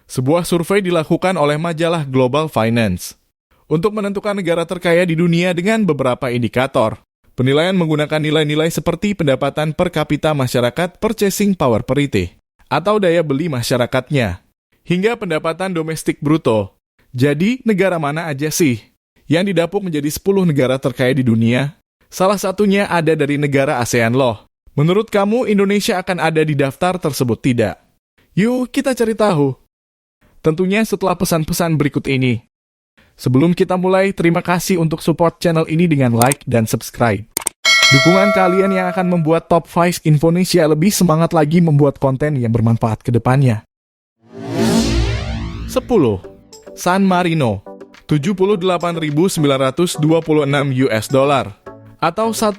Sebuah survei dilakukan oleh majalah Global Finance untuk menentukan negara terkaya di dunia dengan beberapa indikator. Penilaian menggunakan nilai-nilai seperti pendapatan per kapita masyarakat, purchasing power parity, atau daya beli masyarakatnya, hingga pendapatan domestik bruto. Jadi, negara mana aja sih yang didapuk menjadi 10 negara terkaya di dunia? Salah satunya ada dari negara ASEAN loh. Menurut kamu, Indonesia akan ada di daftar tersebut tidak? Yuk, kita cari tahu. Tentunya setelah pesan-pesan berikut ini. Sebelum kita mulai, terima kasih untuk support channel ini dengan like dan subscribe. Dukungan kalian yang akan membuat Top 5 Indonesia lebih semangat lagi membuat konten yang bermanfaat ke depannya. 10. San Marino, 78.926 US dollar, atau 1,1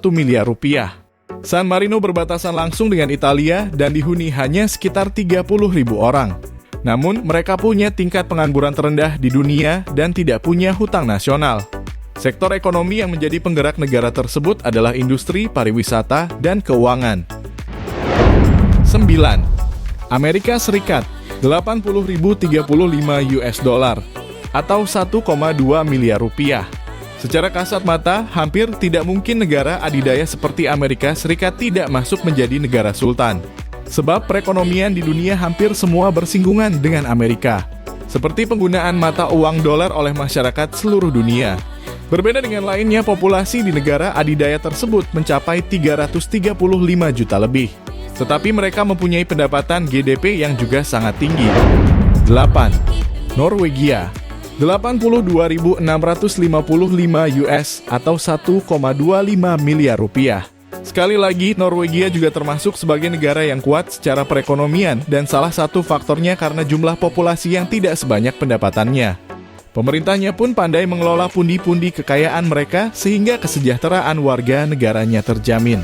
miliar rupiah. San Marino berbatasan langsung dengan Italia dan dihuni hanya sekitar 30.000 orang. Namun, mereka punya tingkat pengangguran terendah di dunia dan tidak punya hutang nasional. Sektor ekonomi yang menjadi penggerak negara tersebut adalah industri, pariwisata, dan keuangan. 9. Amerika Serikat, 80.035 US dollar, atau 1,2 miliar rupiah. Secara kasat mata, hampir tidak mungkin negara adidaya seperti Amerika Serikat tidak masuk menjadi negara sultan. Sebab perekonomian di dunia hampir semua bersinggungan dengan Amerika, seperti penggunaan mata uang dolar oleh masyarakat seluruh dunia. Berbeda dengan lainnya, populasi di negara adidaya tersebut mencapai 335 juta lebih. Tetapi mereka mempunyai pendapatan GDP yang juga sangat tinggi. 8. Norwegia, 82.655 US atau 1,25 miliar rupiah. Sekali lagi, Norwegia juga termasuk sebagai negara yang kuat secara perekonomian dan salah satu faktornya karena jumlah populasi yang tidak sebanyak pendapatannya. Pemerintahnya pun pandai mengelola pundi-pundi kekayaan mereka sehingga kesejahteraan warga negaranya terjamin.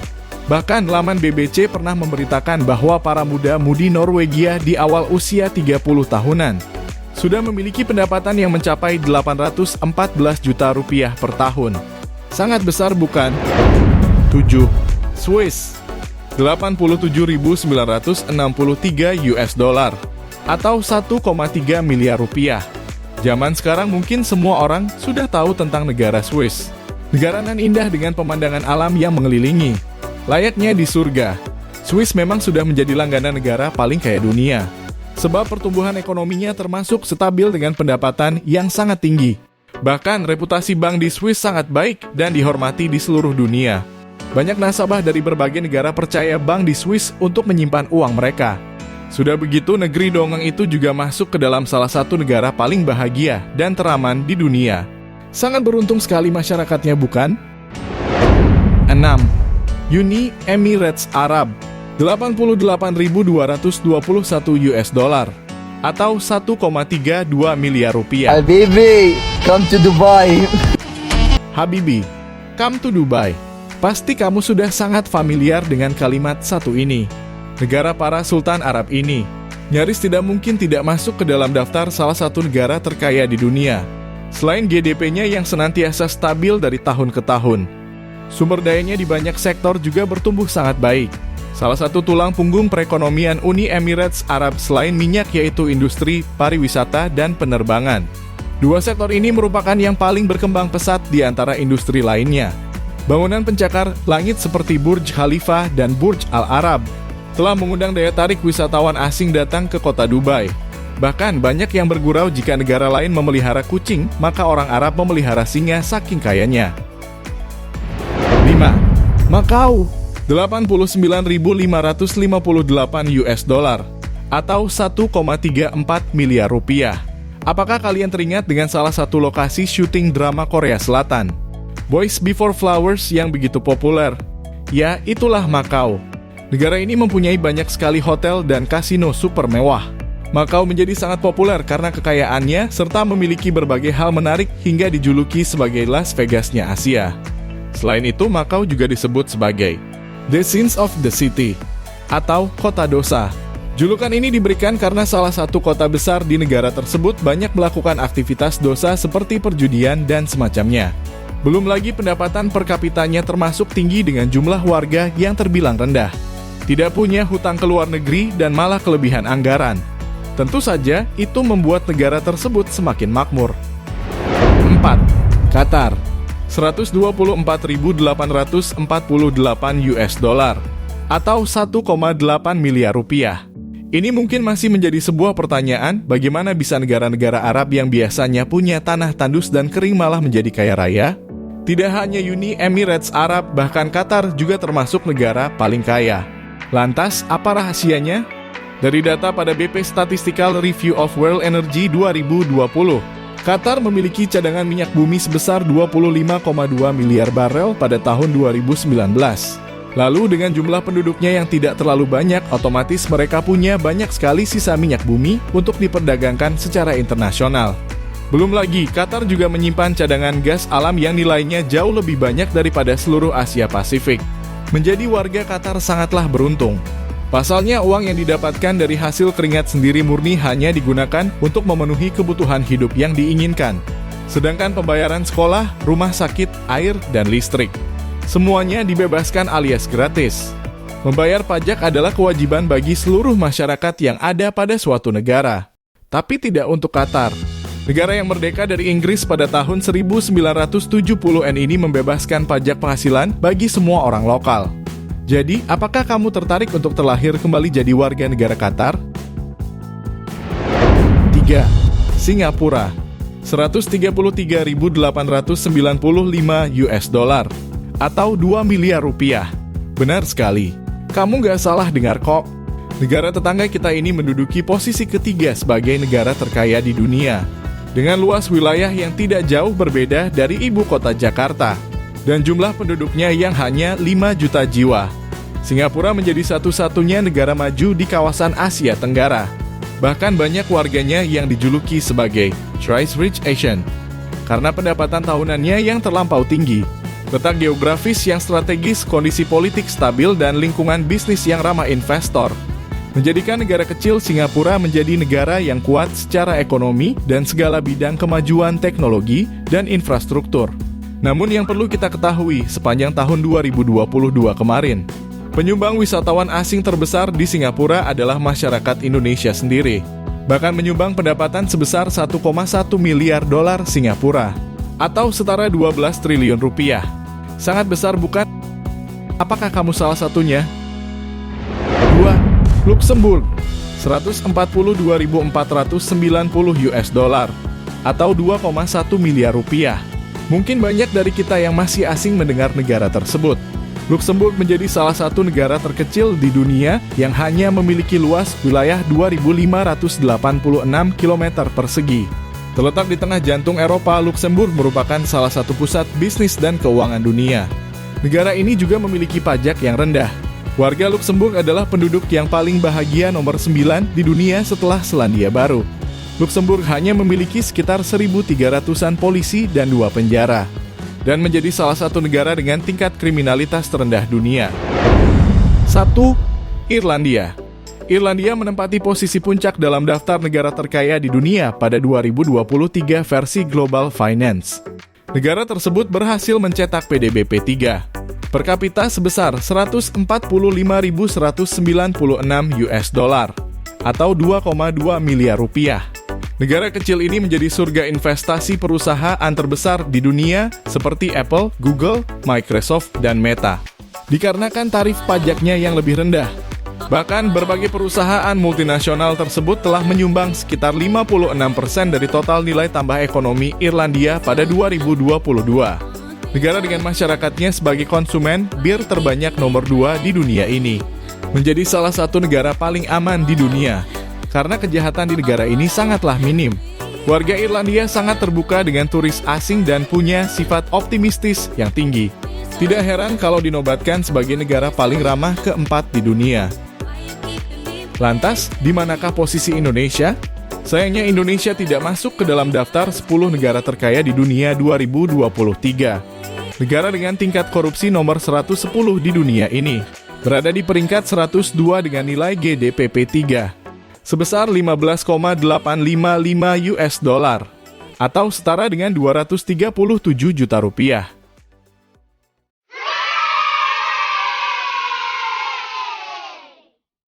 Bahkan laman BBC pernah memberitakan bahwa para muda-mudi Norwegia di awal usia 30 tahunan sudah memiliki pendapatan yang mencapai 814 juta rupiah per tahun. Sangat besar bukan? 7. Swiss, 87.963 US dollar, atau 1,3 miliar rupiah. Zaman sekarang mungkin semua orang sudah tahu tentang negara Swiss. Negara nan indah dengan pemandangan alam yang mengelilingi. Layaknya di surga, Swiss memang sudah menjadi langganan negara paling kaya dunia. Sebab pertumbuhan ekonominya termasuk stabil dengan pendapatan yang sangat tinggi. Bahkan reputasi bank di Swiss sangat baik dan dihormati di seluruh dunia. Banyak nasabah dari berbagai negara percaya bank di Swiss untuk menyimpan uang mereka. Sudah begitu, negeri dongeng itu juga masuk ke dalam salah satu negara paling bahagia dan teraman di dunia. Sangat beruntung sekali masyarakatnya, bukan? 6. Uni Emirates Arab, 88.221 US dollar, atau 1,32 miliar rupiah. Habibi, come to Dubai. Habibi, come to Dubai. Pasti kamu sudah sangat familiar dengan kalimat satu ini. Negara para Sultan Arab ini nyaris tidak mungkin tidak masuk ke dalam daftar salah satu negara terkaya di dunia. Selain GDP-nya yang senantiasa stabil dari tahun ke tahun, sumber dayanya di banyak sektor juga bertumbuh sangat baik. Salah satu tulang punggung perekonomian Uni Emirates Arab selain minyak yaitu industri, pariwisata, dan penerbangan. Dua sektor ini merupakan yang paling berkembang pesat di antara industri lainnya. Bangunan pencakar langit seperti Burj Khalifa dan Burj Al Arab telah mengundang daya tarik wisatawan asing datang ke kota Dubai. Bahkan banyak yang bergurau jika negara lain memelihara kucing, maka orang Arab memelihara singa saking kayanya. 5. Makau, 89.558 US dollar atau 1,34 miliar rupiah. Apakah kalian teringat dengan salah satu lokasi syuting drama Korea Selatan, Boys Before Flowers, yang begitu populer? Ya, itulah Makau. Negara ini mempunyai banyak sekali hotel dan kasino super mewah. Makau menjadi sangat populer karena kekayaannya serta memiliki berbagai hal menarik hingga dijuluki sebagai Las Vegas-nya Asia. Selain itu, Makau juga disebut sebagai The Sins of the City atau Kota Dosa. Julukan ini diberikan karena salah satu kota besar di negara tersebut banyak melakukan aktivitas dosa seperti perjudian dan semacamnya. Belum lagi pendapatan per kapitanya termasuk tinggi dengan jumlah warga yang terbilang rendah. Tidak punya hutang ke luar negeri dan malah kelebihan anggaran. Tentu saja, itu membuat negara tersebut semakin makmur. 4. Qatar, 124.848 US dollar atau 1,8 miliar rupiah. Ini mungkin masih menjadi sebuah pertanyaan, bagaimana bisa negara-negara Arab yang biasanya punya tanah tandus dan kering malah menjadi kaya raya? Tidak hanya Uni Emirates Arab, bahkan Qatar juga termasuk negara paling kaya. Lantas, apa rahasianya? Dari data pada BP Statistical Review of World Energy 2020, Qatar memiliki cadangan minyak bumi sebesar 25,2 miliar barel pada tahun 2019. Lalu dengan jumlah penduduknya yang tidak terlalu banyak, otomatis mereka punya banyak sekali sisa minyak bumi untuk diperdagangkan secara internasional. Belum lagi, Qatar juga menyimpan cadangan gas alam yang nilainya jauh lebih banyak daripada seluruh Asia Pasifik. Menjadi warga Qatar sangatlah beruntung. Pasalnya, uang yang didapatkan dari hasil keringat sendiri murni hanya digunakan untuk memenuhi kebutuhan hidup yang diinginkan. Sedangkan pembayaran sekolah, rumah sakit, air, dan listrik, semuanya dibebaskan alias gratis. Membayar pajak adalah kewajiban bagi seluruh masyarakat yang ada pada suatu negara. Tapi tidak untuk Qatar. Negara yang merdeka dari Inggris pada tahun 1970-an ini membebaskan pajak penghasilan bagi semua orang lokal. Jadi, apakah kamu tertarik untuk terlahir kembali jadi warga negara Qatar? 3. Singapura, 133.895 US dollar atau 2 miliar rupiah. Benar sekali, kamu nggak salah dengar kok. Negara tetangga kita ini menduduki posisi ketiga sebagai negara terkaya di dunia, dengan luas wilayah yang tidak jauh berbeda dari ibu kota Jakarta, dan jumlah penduduknya yang hanya 5 juta jiwa. Singapura menjadi satu-satunya negara maju di kawasan Asia Tenggara. Bahkan banyak warganya yang dijuluki sebagai Thrice Rich Asian, karena pendapatan tahunannya yang terlampau tinggi. Letak geografis yang strategis, kondisi politik stabil, dan lingkungan bisnis yang ramah investor menjadikan negara kecil Singapura menjadi negara yang kuat secara ekonomi dan segala bidang kemajuan teknologi dan infrastruktur. Namun yang perlu kita ketahui, sepanjang tahun 2022 kemarin, penyumbang wisatawan asing terbesar di Singapura adalah masyarakat Indonesia sendiri. Bahkan menyumbang pendapatan sebesar 1,1 miliar dolar Singapura atau setara 12 triliun rupiah. Sangat besar bukan? Apakah kamu salah satunya? 2. Luxembourg, 142.490 US dollar atau 2,1 miliar rupiah. Mungkin banyak dari kita yang masih asing mendengar negara tersebut. Luxembourg menjadi salah satu negara terkecil di dunia yang hanya memiliki luas wilayah 2.586 km persegi. Terletak di tengah jantung Eropa, Luxembourg merupakan salah satu pusat bisnis dan keuangan dunia. Negara ini juga memiliki pajak yang rendah. Warga Luxembourg adalah penduduk yang paling bahagia nomor 9 di dunia setelah Selandia Baru. Luxembourg hanya memiliki sekitar 1.300-an polisi dan 2 penjara, dan menjadi salah satu negara dengan tingkat kriminalitas terendah dunia. 1. Irlandia. Irlandia menempati posisi puncak dalam daftar negara terkaya di dunia pada 2023 versi Global Finance. Negara tersebut berhasil mencetak PDB P3 per kapita sebesar 145.196 US dollar atau 2,2 miliar rupiah. Negara kecil ini menjadi surga investasi perusahaan terbesar di dunia seperti Apple, Google, Microsoft, dan Meta, dikarenakan tarif pajaknya yang lebih rendah. Bahkan berbagai perusahaan multinasional tersebut telah menyumbang sekitar 56% dari total nilai tambah ekonomi Irlandia pada 2022. Negara dengan masyarakatnya sebagai konsumen bir terbanyak nomor 2 di dunia ini. Menjadi salah satu negara paling aman di dunia, karena kejahatan di negara ini sangatlah minim. Warga Irlandia sangat terbuka dengan turis asing dan punya sifat optimistis yang tinggi. Tidak heran kalau dinobatkan sebagai negara paling ramah keempat di dunia. Lantas, di manakah posisi Indonesia? Sayangnya Indonesia tidak masuk ke dalam daftar 10 negara terkaya di dunia 2023. Negara dengan tingkat korupsi nomor 110 di dunia ini berada di peringkat 102 dengan nilai GDP P3 sebesar 15,855 US dollar atau setara dengan 237 juta rupiah.